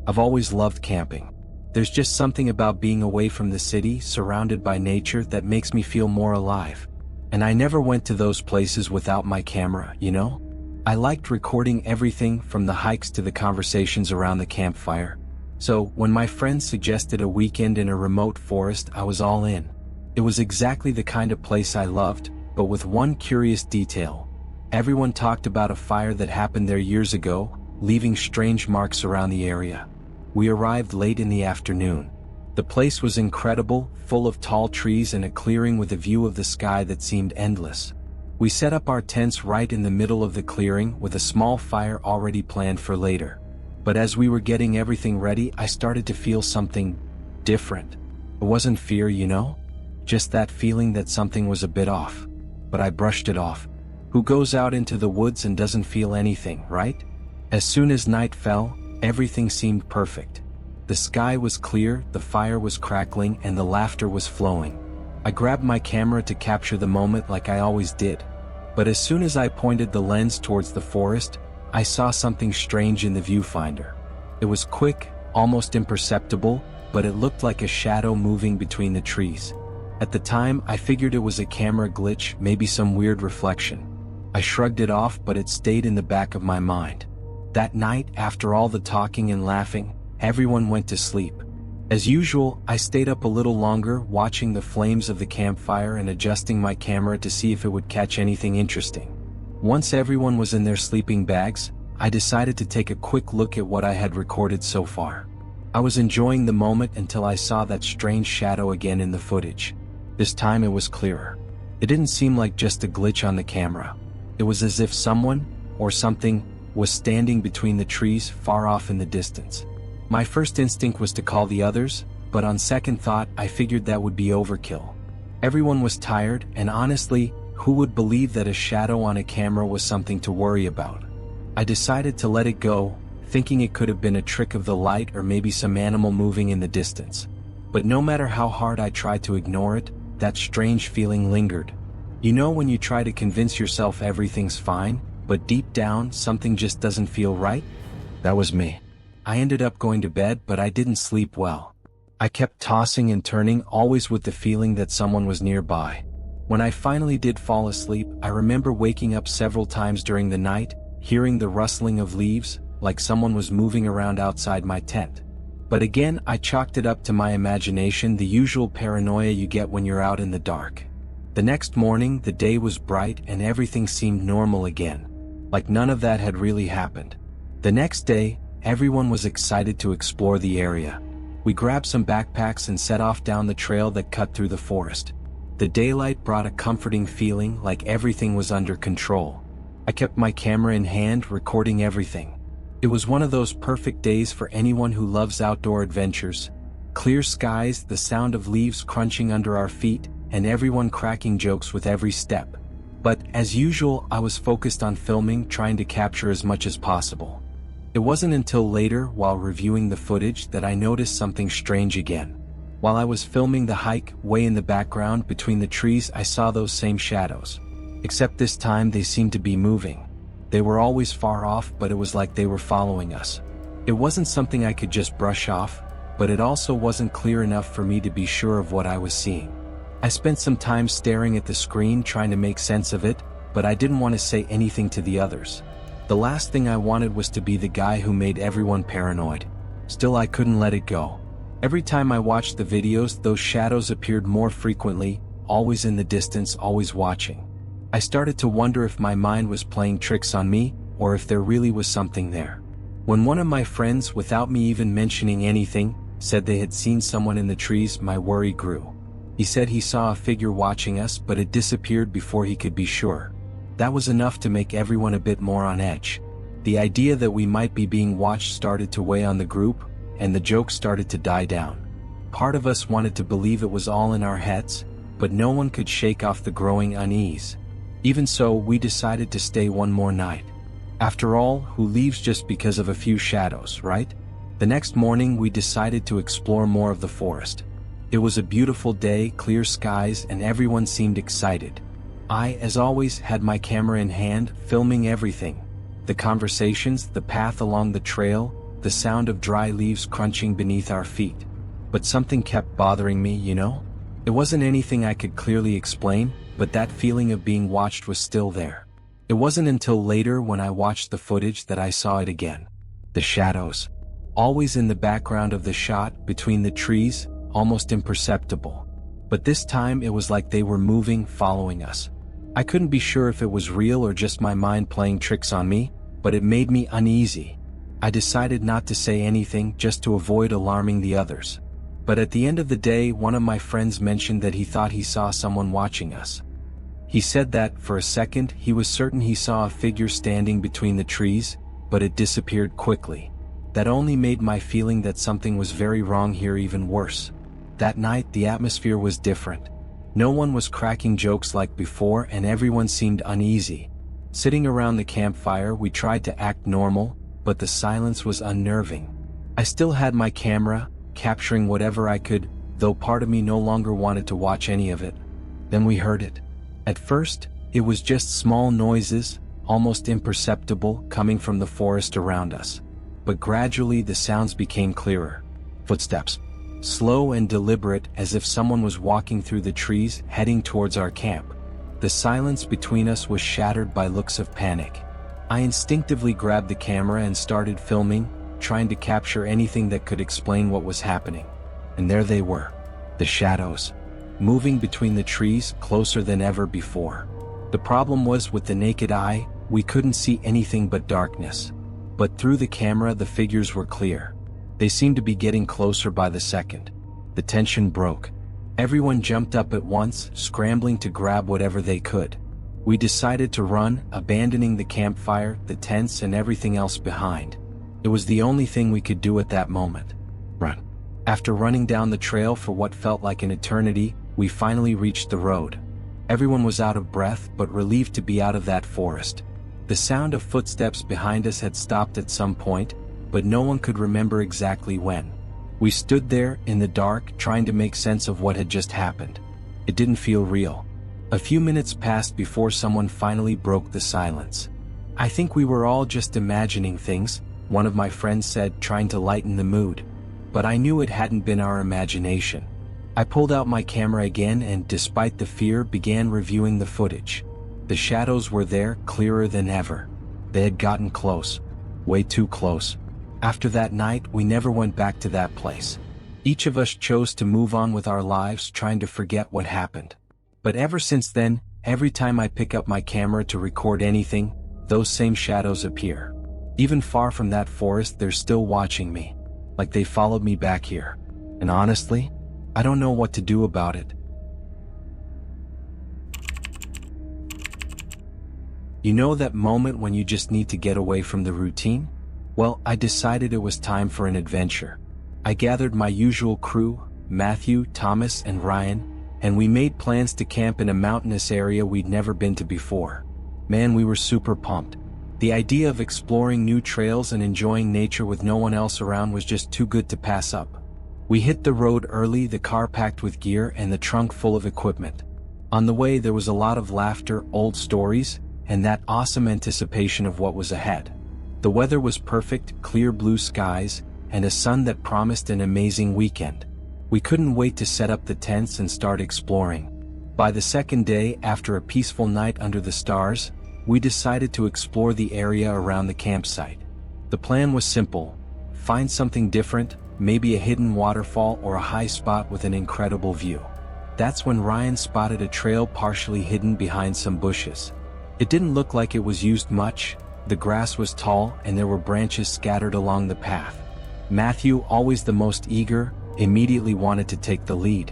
I've always loved camping. There's just something about being away from the city, surrounded by nature, that makes me feel more alive. And I never went to those places without my camera, you know? I liked recording everything from the hikes to the conversations around the campfire. So, when my friends suggested a weekend in a remote forest, I was all in. It was exactly the kind of place I loved, but with one curious detail. Everyone talked about a fire that happened there years ago, leaving strange marks around the area. We arrived late in the afternoon. The place was incredible, full of tall trees and a clearing with a view of the sky that seemed endless. We set up our tents right in the middle of the clearing with a small fire already planned for later. But as we were getting everything ready, I started to feel something different. It wasn't fear, you know? Just that feeling that something was a bit off. But I brushed it off. Who goes out into the woods and doesn't feel anything, right? As soon as night fell, everything seemed perfect. The sky was clear, the fire was crackling, and the laughter was flowing. I grabbed my camera to capture the moment like I always did. But as soon as I pointed the lens towards the forest, I saw something strange in the viewfinder. It was quick, almost imperceptible, but it looked like a shadow moving between the trees. At the time, I figured it was a camera glitch, maybe some weird reflection. I shrugged it off, but it stayed in the back of my mind. That night, after all the talking and laughing, everyone went to sleep. As usual, I stayed up a little longer, watching the flames of the campfire and adjusting my camera to see if it would catch anything interesting. Once everyone was in their sleeping bags, I decided to take a quick look at what I had recorded so far. I was enjoying the moment until I saw that strange shadow again in the footage. This time it was clearer. It didn't seem like just a glitch on the camera. It was as if someone, or something, was standing between the trees far off in the distance. My first instinct was to call the others, but on second thought I figured that would be overkill. Everyone was tired, and honestly, who would believe that a shadow on a camera was something to worry about? I decided to let it go, thinking it could have been a trick of the light or maybe some animal moving in the distance. But no matter how hard I tried to ignore it, that strange feeling lingered. You know when you try to convince yourself everything's fine, but deep down something just doesn't feel right? That was me. I ended up going to bed, but I didn't sleep well. I kept tossing and turning, always with the feeling that someone was nearby. When I finally did fall asleep, I remember waking up several times during the night, hearing the rustling of leaves, like someone was moving around outside my tent. But again, I chalked it up to my imagination, the usual paranoia you get when you're out in the dark. The next morning, the day was bright and everything seemed normal again. Like none of that had really happened. The next day, everyone was excited to explore the area. We grabbed some backpacks and set off down the trail that cut through the forest. The daylight brought a comforting feeling, like everything was under control. I kept my camera in hand, recording everything. It was one of those perfect days for anyone who loves outdoor adventures. Clear skies, the sound of leaves crunching under our feet, and everyone cracking jokes with every step. But, as usual, I was focused on filming, trying to capture as much as possible. It wasn't until later, while reviewing the footage, that I noticed something strange again. While I was filming the hike, way in the background between the trees, I saw those same shadows. Except this time they seemed to be moving. They were always far off, but it was like they were following us. It wasn't something I could just brush off, but it also wasn't clear enough for me to be sure of what I was seeing. I spent some time staring at the screen trying to make sense of it, but I didn't want to say anything to the others. The last thing I wanted was to be the guy who made everyone paranoid. Still, I couldn't let it go. Every time I watched the videos, those shadows appeared more frequently, always in the distance, always watching. I started to wonder if my mind was playing tricks on me, or if there really was something there. When one of my friends, without me even mentioning anything, said they had seen someone in the trees, my worry grew. He said he saw a figure watching us, but it disappeared before he could be sure. That was enough to make everyone a bit more on edge. The idea that we might be being watched started to weigh on the group, and the jokes started to die down. Part of us wanted to believe it was all in our heads, but no one could shake off the growing unease. Even so, we decided to stay one more night. After all, who leaves just because of a few shadows, right? The next morning we decided to explore more of the forest. It was a beautiful day, clear skies, and everyone seemed excited. I, as always, had my camera in hand, filming everything. The conversations, the path along the trail, the sound of dry leaves crunching beneath our feet. But something kept bothering me, you know? It wasn't anything I could clearly explain, but that feeling of being watched was still there. It wasn't until later when I watched the footage that I saw it again. The shadows. Always in the background of the shot, between the trees, almost imperceptible. But this time it was like they were moving, following us. I couldn't be sure if it was real or just my mind playing tricks on me, but it made me uneasy. I decided not to say anything just to avoid alarming the others. But at the end of the day, one of my friends mentioned that he thought he saw someone watching us. He said that, for a second, he was certain he saw a figure standing between the trees, but it disappeared quickly. That only made my feeling that something was very wrong here even worse. That night, the atmosphere was different. No one was cracking jokes like before, and everyone seemed uneasy. Sitting around the campfire, we tried to act normal, but the silence was unnerving. I still had my camera, capturing whatever I could, though part of me no longer wanted to watch any of it. Then we heard it. At first, it was just small noises, almost imperceptible, coming from the forest around us. But gradually the sounds became clearer. Footsteps. Slow and deliberate, as if someone was walking through the trees, heading towards our camp. The silence between us was shattered by looks of panic. I instinctively grabbed the camera and started filming, trying to capture anything that could explain what was happening. And there they were. The shadows. Moving between the trees, closer than ever before. The problem was, with the naked eye, we couldn't see anything but darkness. But through the camera the figures were clear. They seemed to be getting closer by the second. The tension broke. Everyone jumped up at once, scrambling to grab whatever they could. We decided to run, abandoning the campfire, the tents, and everything else behind. It was the only thing we could do at that moment. Run. After running down the trail for what felt like an eternity, we finally reached the road. Everyone was out of breath, but relieved to be out of that forest. The sound of footsteps behind us had stopped at some point, but no one could remember exactly when. We stood there, in the dark, trying to make sense of what had just happened. It didn't feel real. A few minutes passed before someone finally broke the silence. "I think we were all just imagining things," one of my friends said, trying to lighten the mood. But I knew it hadn't been our imagination. I pulled out my camera again and, despite the fear, began reviewing the footage. The shadows were there, clearer than ever. They had gotten close. Way too close. After that night, we never went back to that place. Each of us chose to move on with our lives, trying to forget what happened. But ever since then, every time I pick up my camera to record anything, those same shadows appear. Even far from that forest, they're still watching me. Like they followed me back here. And honestly, I don't know what to do about it. You know that moment when you just need to get away from the routine? Well, I decided it was time for an adventure. I gathered my usual crew, Matthew, Thomas, and Ryan, and we made plans to camp in a mountainous area we'd never been to before. Man, we were super pumped. The idea of exploring new trails and enjoying nature with no one else around was just too good to pass up. We hit the road early, the car packed with gear and the trunk full of equipment. On the way there was a lot of laughter, old stories, and that awesome anticipation of what was ahead. The weather was perfect, clear blue skies, and a sun that promised an amazing weekend. We couldn't wait to set up the tents and start exploring. By the second day, after a peaceful night under the stars, we decided to explore the area around the campsite. The plan was simple: find something different, maybe a hidden waterfall or a high spot with an incredible view. That's when Ryan spotted a trail partially hidden behind some bushes. It didn't look like it was used much. The grass was tall and there were branches scattered along the path. Matthew, always the most eager, immediately wanted to take the lead.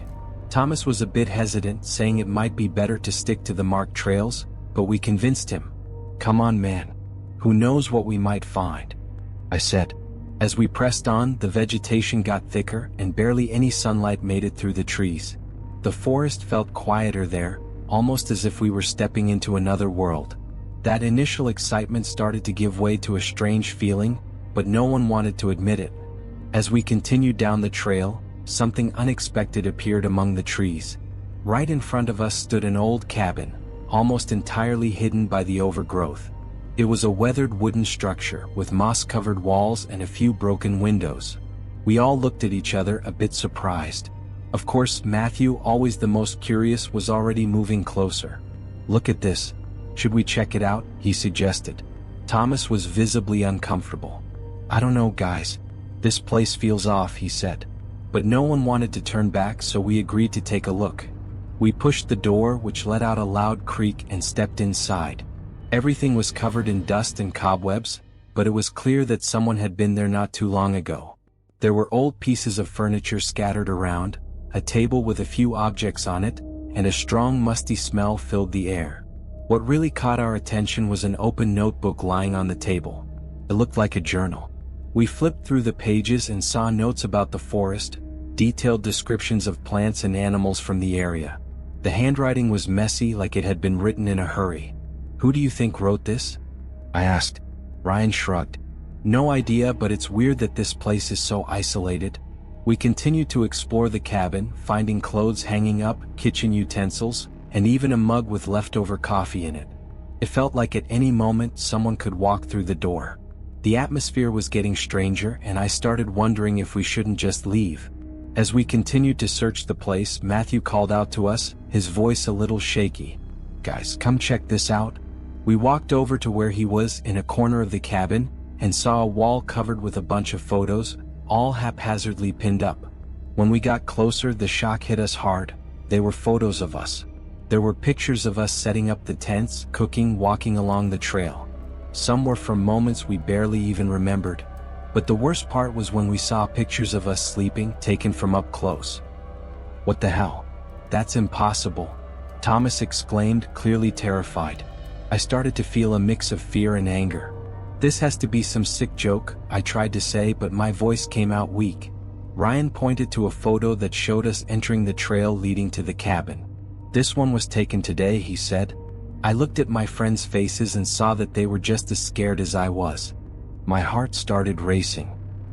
Thomas was a bit hesitant, saying it might be better to stick to the marked trails, but we convinced him. "Come on, man. Who knows what we might find?" I said. As we pressed on, the vegetation got thicker and barely any sunlight made it through the trees. The forest felt quieter there, almost as if we were stepping into another world. That initial excitement started to give way to a strange feeling, but no one wanted to admit it. As we continued down the trail, something unexpected appeared among the trees. Right in front of us stood an old cabin, almost entirely hidden by the overgrowth. It was a weathered wooden structure with moss-covered walls and a few broken windows. We all looked at each other a bit surprised. Of course, Matthew, always the most curious, was already moving closer. "Look at this. Should we check it out?" he suggested. Thomas was visibly uncomfortable. "I don't know, guys. This place feels off," he said. But no one wanted to turn back, so we agreed to take a look. We pushed the door, which let out a loud creak, and stepped inside. Everything was covered in dust and cobwebs, but it was clear that someone had been there not too long ago. There were old pieces of furniture scattered around, a table with a few objects on it, and a strong musty smell filled the air. What really caught our attention was an open notebook lying on the table. It looked like a journal. We flipped through the pages and saw notes about the forest, detailed descriptions of plants and animals from the area. The handwriting was messy, like it had been written in a hurry. "Who do you think wrote this?" I asked. Ryan shrugged. "No idea, but it's weird that this place is so isolated." We continued to explore the cabin, finding clothes hanging up, kitchen utensils, and even a mug with leftover coffee in it. It felt like at any moment someone could walk through the door. The atmosphere was getting stranger, and I started wondering if we shouldn't just leave. As we continued to search the place, Matthew called out to us, his voice a little shaky. "Guys, come check this out." We walked over to where he was in a corner of the cabin and saw a wall covered with a bunch of photos, all haphazardly pinned up. When we got closer, the shock hit us hard. They were photos of us. There were pictures of us setting up the tents, cooking, walking along the trail. Some were from moments we barely even remembered. But the worst part was when we saw pictures of us sleeping, taken from up close. "What the hell? That's impossible," Thomas exclaimed, clearly terrified. I started to feel a mix of fear and anger. "This has to be some sick joke," I tried to say, but my voice came out weak. Ryan pointed to a photo that showed us entering the trail leading to the cabin. "This one was taken today," he said. I looked at my friends' faces and saw that they were just as scared as I was. My heart started racing.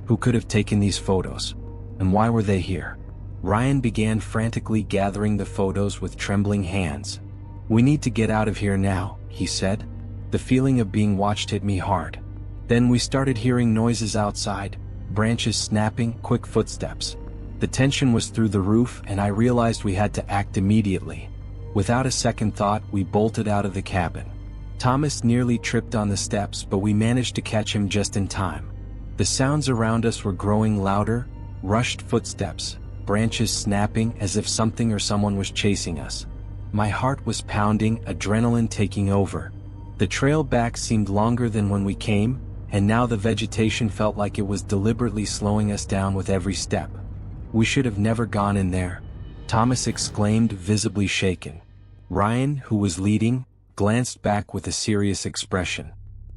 Who could have taken these photos? And why were they here? Ryan began frantically gathering the photos with trembling hands. "We need to get out of here now," he said. The feeling of being watched hit me hard. Then we started hearing noises outside, branches snapping, quick footsteps. The tension was through the roof, and I realized we had to act immediately. Without a second thought, we bolted out of the cabin. Thomas nearly tripped on the steps, but we managed to catch him just in time. The sounds around us were growing louder, rushed footsteps, branches snapping as if something or someone was chasing us. My heart was pounding, adrenaline taking over. The trail back seemed longer than when we came, and now the vegetation felt like it was deliberately slowing us down with every step. "We should have never gone in there," Thomas exclaimed, visibly shaken. Ryan, who was leading, glanced back with a serious expression.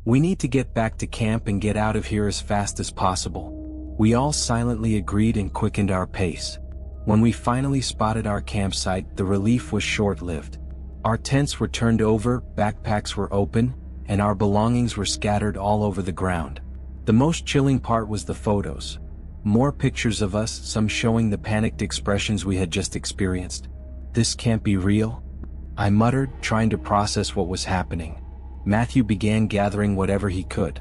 "We need to get back to camp and get out of here as fast as possible." We all silently agreed and quickened our pace. When we finally spotted our campsite, the relief was short-lived. Our tents were turned over, backpacks were open, and our belongings were scattered all over the ground. The most chilling part was the photos. More pictures of us, some showing the panicked expressions we had just experienced. "This can't be real," I muttered, trying to process what was happening. Matthew began gathering whatever he could.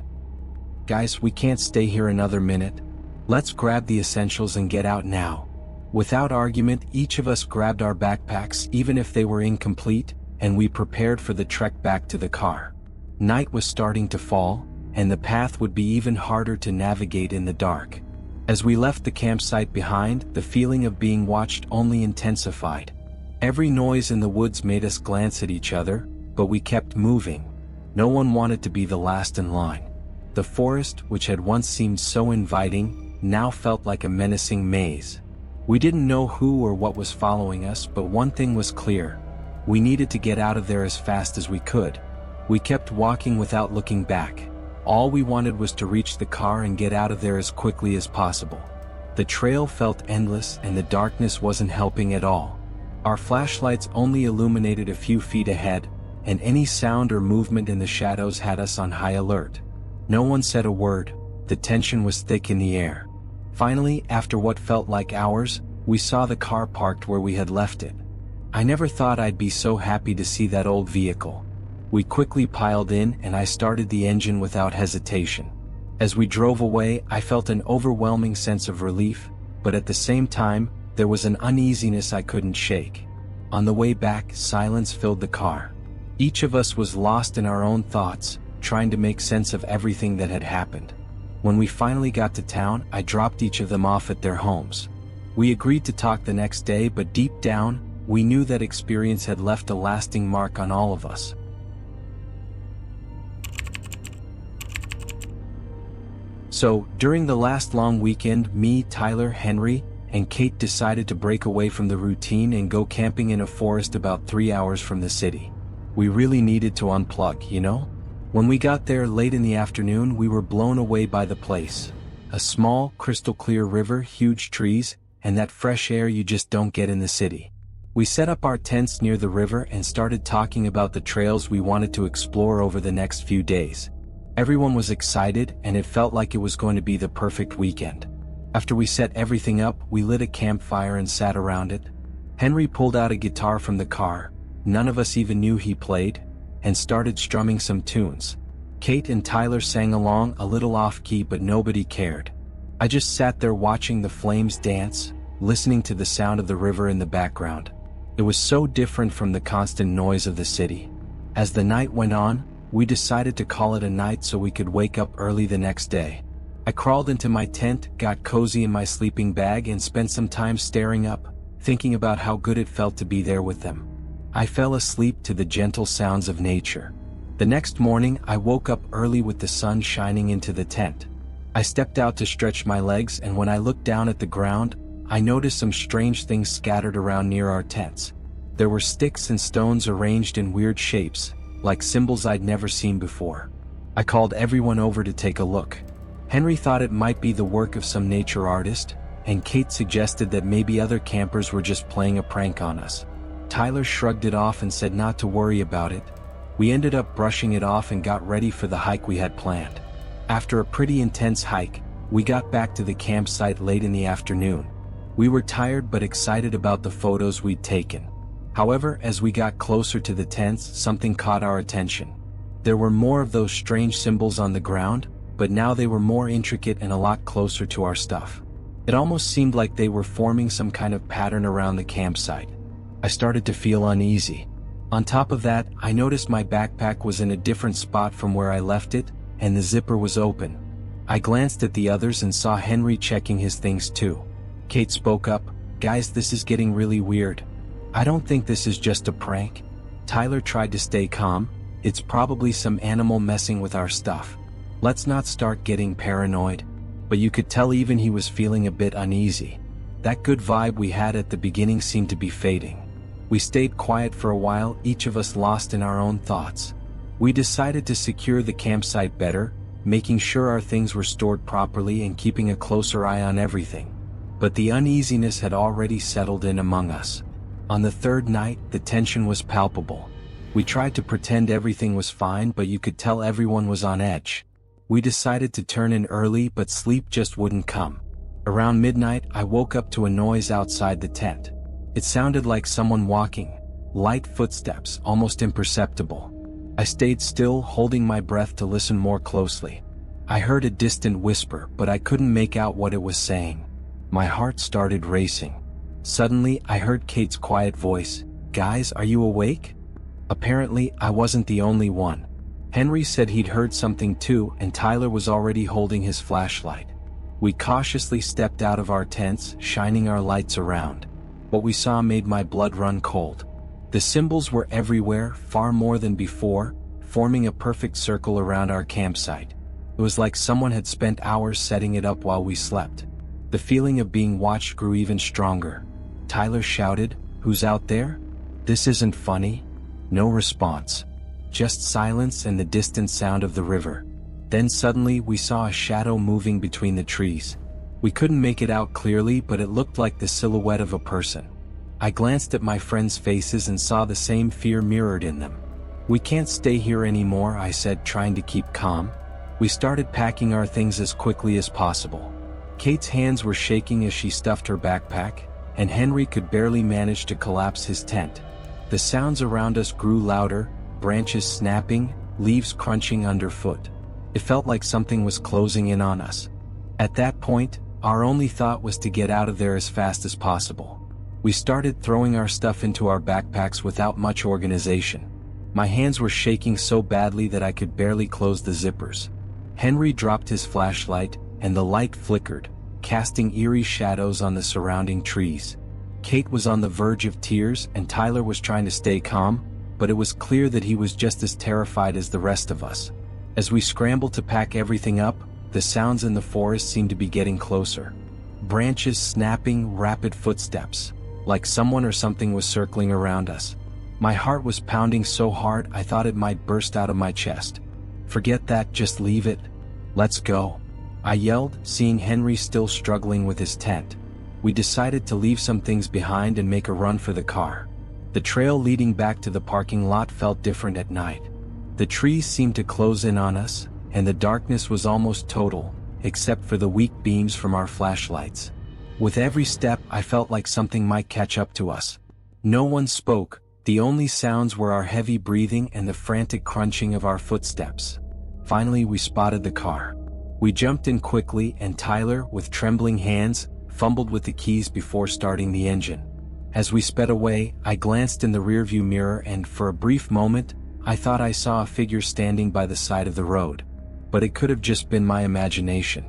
"Guys, we can't stay here another minute. Let's grab the essentials and get out now." Without argument, each of us grabbed our backpacks, even if they were incomplete, and we prepared for the trek back to the car. Night was starting to fall, and the path would be even harder to navigate in the dark. As we left the campsite behind, the feeling of being watched only intensified. Every noise in the woods made us glance at each other, but we kept moving. No one wanted to be the last in line. The forest, which had once seemed so inviting, now felt like a menacing maze. We didn't know who or what was following us, but one thing was clear. We needed to get out of there as fast as we could. We kept walking without looking back. All we wanted was to reach the car and get out of there as quickly as possible. The trail felt endless, and the darkness wasn't helping at all. Our flashlights only illuminated a few feet ahead, and any sound or movement in the shadows had us on high alert. No one said a word. The tension was thick in the air. Finally, after what felt like hours, we saw the car parked where we had left it. I never thought I'd be so happy to see that old vehicle. We quickly piled in and I started the engine without hesitation. As we drove away, I felt an overwhelming sense of relief, but at the same time, there was an uneasiness I couldn't shake. On the way back, silence filled the car. Each of us was lost in our own thoughts, trying to make sense of everything that had happened. When we finally got to town, I dropped each of them off at their homes. We agreed to talk the next day, but deep down, we knew that experience had left a lasting mark on all of us. So, during the last long weekend, me, Tyler, Henry, and Kate decided to break away from the routine and go camping in a forest about 3 hours from the city. We really needed to unplug, you know? When we got there late in the afternoon, we were blown away by the place. A small, crystal-clear river, huge trees, and that fresh air you just don't get in the city. We set up our tents near the river and started talking about the trails we wanted to explore over the next few days. Everyone was excited, and it felt like it was going to be the perfect weekend. After we set everything up, we lit a campfire and sat around it. Henry pulled out a guitar from the car, none of us even knew he played, and started strumming some tunes. Kate and Tyler sang along, a little off-key, but nobody cared. I just sat there watching the flames dance, listening to the sound of the river in the background. It was so different from the constant noise of the city. As the night went on, we decided to call it a night so we could wake up early the next day. I crawled into my tent, got cozy in my sleeping bag, and spent some time staring up, thinking about how good it felt to be there with them. I fell asleep to the gentle sounds of nature. The next morning, I woke up early with the sun shining into the tent. I stepped out to stretch my legs, and when I looked down at the ground, I noticed some strange things scattered around near our tents. There were sticks and stones arranged in weird shapes, like symbols I'd never seen before. I called everyone over to take a look. Henry thought it might be the work of some nature artist, and Kate suggested that maybe other campers were just playing a prank on us. Tyler shrugged it off and said not to worry about it. We ended up brushing it off and got ready for the hike we had planned. After a pretty intense hike, we got back to the campsite late in the afternoon. We were tired but excited about the photos we'd taken. However, as we got closer to the tents, something caught our attention. There were more of those strange symbols on the ground, but now they were more intricate and a lot closer to our stuff. It almost seemed like they were forming some kind of pattern around the campsite. I started to feel uneasy. On top of that, I noticed my backpack was in a different spot from where I left it, and the zipper was open. I glanced at the others and saw Henry checking his things too. Kate spoke up, "Guys, this is getting really weird. I don't think this is just a prank." Tyler tried to stay calm. "It's probably some animal messing with our stuff. Let's not start getting paranoid." But you could tell even he was feeling a bit uneasy. That good vibe we had at the beginning seemed to be fading. We stayed quiet for a while, each of us lost in our own thoughts. We decided to secure the campsite better, making sure our things were stored properly and keeping a closer eye on everything. But the uneasiness had already settled in among us. On the third night, the tension was palpable. We tried to pretend everything was fine, but you could tell everyone was on edge. We decided to turn in early, but sleep just wouldn't come. Around midnight, I woke up to a noise outside the tent. It sounded like someone walking, light footsteps, almost imperceptible. I stayed still, holding my breath to listen more closely. I heard a distant whisper, but I couldn't make out what it was saying. My heart started racing. Suddenly, I heard Kate's quiet voice, "Guys, are you awake?" Apparently, I wasn't the only one. Henry said he'd heard something too, and Tyler was already holding his flashlight. We cautiously stepped out of our tents, shining our lights around. What we saw made my blood run cold. The symbols were everywhere, far more than before, forming a perfect circle around our campsite. It was like someone had spent hours setting it up while we slept. The feeling of being watched grew even stronger. Tyler shouted, "Who's out there?" "This isn't funny." No response. Just silence and the distant sound of the river. Then suddenly we saw a shadow moving between the trees. We couldn't make it out clearly, but it looked like the silhouette of a person. I glanced at my friends' faces and saw the same fear mirrored in them. "We can't stay here anymore," I said, trying to keep calm. We started packing our things as quickly as possible. Kate's hands were shaking as she stuffed her backpack, and Henry could barely manage to collapse his tent. The sounds around us grew louder, branches snapping, leaves crunching underfoot. It felt like something was closing in on us. At that point, our only thought was to get out of there as fast as possible. We started throwing our stuff into our backpacks without much organization. My hands were shaking so badly that I could barely close the zippers. Henry dropped his flashlight, and the light flickered, casting eerie shadows on the surrounding trees. Kate was on the verge of tears, and Tyler was trying to stay calm, but it was clear that he was just as terrified as the rest of us. As we scrambled to pack everything up, the sounds in the forest seemed to be getting closer. Branches snapping, rapid footsteps, like someone or something was circling around us. My heart was pounding so hard I thought it might burst out of my chest. "Forget that, just leave it. Let's go," I yelled, seeing Henry still struggling with his tent. We decided to leave some things behind and make a run for the car. The trail leading back to the parking lot felt different at night. The trees seemed to close in on us, and the darkness was almost total, except for the weak beams from our flashlights. With every step, I felt like something might catch up to us. No one spoke. The only sounds were our heavy breathing and the frantic crunching of our footsteps. Finally, we spotted the car. We jumped in quickly, and Tyler, with trembling hands, fumbled with the keys before starting the engine. As we sped away, I glanced in the rearview mirror, and for a brief moment, I thought I saw a figure standing by the side of the road. But it could have just been my imagination.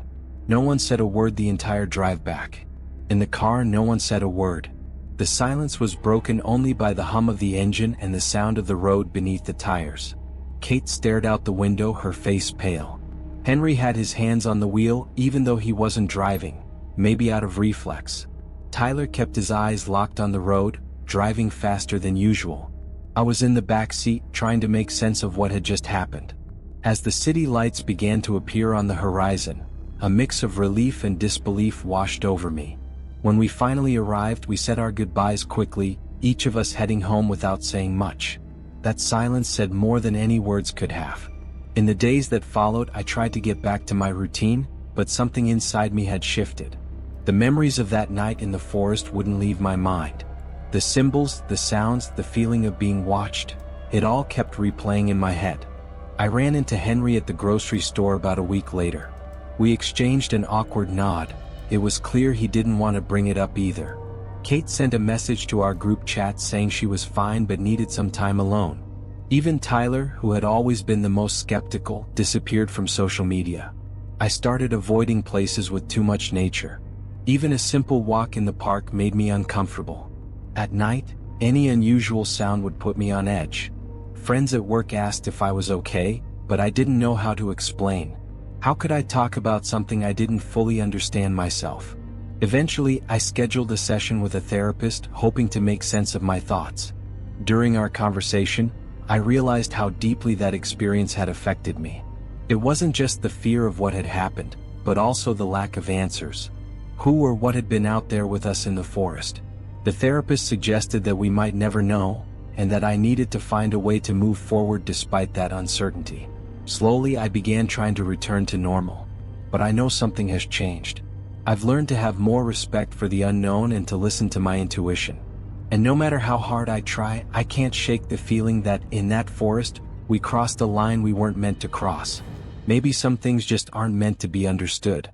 No one said a word the entire drive back. In the car, no one said a word. The silence was broken only by the hum of the engine and the sound of the road beneath the tires. Kate stared out the window, her face pale. Henry had his hands on the wheel, even though he wasn't driving, maybe out of reflex. Tyler kept his eyes locked on the road, driving faster than usual. I was in the back seat, trying to make sense of what had just happened. As the city lights began to appear on the horizon, a mix of relief and disbelief washed over me. When we finally arrived, we said our goodbyes quickly, each of us heading home without saying much. That silence said more than any words could have. In the days that followed, I tried to get back to my routine, but something inside me had shifted. The memories of that night in the forest wouldn't leave my mind. The symbols, the sounds, the feeling of being watched, it all kept replaying in my head. I ran into Henry at the grocery store about a week later. We exchanged an awkward nod. It was clear he didn't want to bring it up either. Kate sent a message to our group chat saying she was fine but needed some time alone. Even Tyler, who had always been the most skeptical, disappeared from social media. I started avoiding places with too much nature. Even a simple walk in the park made me uncomfortable. At night, any unusual sound would put me on edge. Friends at work asked if I was okay, but I didn't know how to explain. How could I talk about something I didn't fully understand myself? Eventually, I scheduled a session with a therapist, hoping to make sense of my thoughts. During our conversation, I realized how deeply that experience had affected me. It wasn't just the fear of what had happened, but also the lack of answers. Who or what had been out there with us in the forest? The therapist suggested that we might never know, and that I needed to find a way to move forward despite that uncertainty. Slowly, I began trying to return to normal. But I know something has changed. I've learned to have more respect for the unknown and to listen to my intuition. And no matter how hard I try, I can't shake the feeling that, in that forest, we crossed a line we weren't meant to cross. Maybe some things just aren't meant to be understood.